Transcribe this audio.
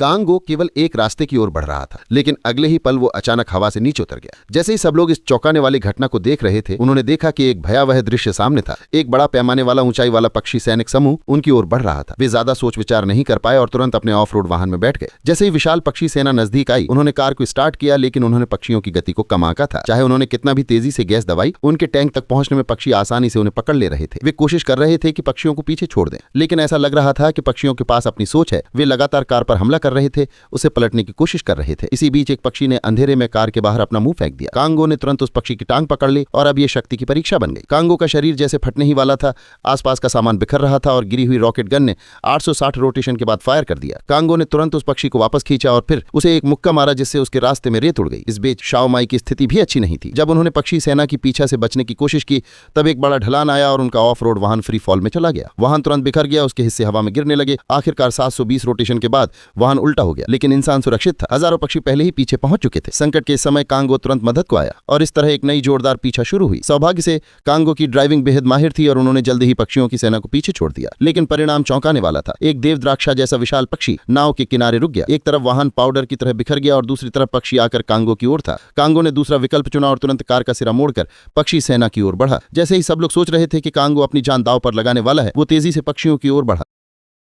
Congo केवल एक रास्ते की ओर बढ़ रहा था, लेकिन अगले ही पल वो अचानक हवा से नीचे उतर गया। जैसे ही सब लोग इस चौंकाने वाली घटना को देख रहे थे, उन्होंने देखा कि एक भयावह दृश्य सामने था। एक बड़ा पैमाने वाला ऊंचाई वाला पक्षी सैनिक समूह उनकी ओर बढ़ रहा था। वे ज्यादा सोच विचार नहीं कर पाए और तुरंत अपने ऑफ रोड वाहन में बैठ गए। जैसे ही विशाल पक्षी सेना नजदीक आई, उन्होंने कार को स्टार्ट किया, लेकिन उन्होंने पक्षियों की गति को कम आंका था। चाहे उन्होंने कितना भी तेजी से गैस दबाई, उनके टैंक तक पहुंचने में पक्षी आसानी से उन्हें पकड़ ले रहे थे। वे कोशिश कर रहे थे कि पक्षियों को पीछे छोड़ दें, लेकिन ऐसा लग रहा था कि पक्षियों के पास अपनी सोच है। वे लगातार कार पर हमला कर रहे थे, उसे पलटने की कोशिश कर रहे थे। इसी बीच एक पक्षी ने अंधेरे में कार के बाहर अपना मुंह फेंक दिया। कांगो ने तुरंत उस पक्षी की टांग पकड़ ली और अब ये शक्ति की परीक्षा बन गई। कांगो का शरीर जैसे फटने ही वाला था। आसपास का सामान बिखर रहा था और गिरी हुई रॉकेट गन ने 860 रोटेशन के बाद फायर कर दिया। कांगो ने तुरंत उस पक्षी को वापस खींचा और फिर उसे एक मुक्का मारा, जिससे उसके रास्ते में रेत उड़ गई। इस बीच शाओ माई की स्थिति भी अच्छी नहीं थी। जब उन्होंने पक्षी सेना की पीछा से बचने की कोशिश की, तब एक बड़ा ढलान आया और उनका ऑफ रोड वाहन फ्री फॉल में चला गया। वाहन तुरंत बिखर गया, उसके हिस्से हवा में गिरने लगे। आखिरकार 720 रोटेशन के बाद वाहन उल्टा हो गया, लेकिन इंसान सुरक्षित था। हजारों पक्षी पहले ही पीछे पहुंच चुके थे। संकट के समय कांगो तुरंत मदद को आया और इस तरह एक नई जोरदार पीछा शुरू हुई। सौभाग्य से कांगो की ड्राइविंग बेहद माहिर थी और उन्होंने जल्दी ही पक्षियों की सेना को पीछे छोड़ दिया, लेकिन परिणाम चौंकाने वाला था। एक देवद्राक्षा जैसा विशाल पक्षी नाव के किनारे रुक गया। एक तरफ वाहन पाउडर की तरह बिखर गया और दूसरी तरफ पक्षी आकर कांगो की ओर था। कांगो ने दूसरा विकल्प चुना और तुरंत कार का सिरा मोड़कर पक्षी सेना की ओर बढ़ा। जैसे ही सब लोग सोच रहे थे कि कांगो अपनी जान दांव पर लगाने वाला है, वो तेजी से पक्षियों की ओर बढ़ा।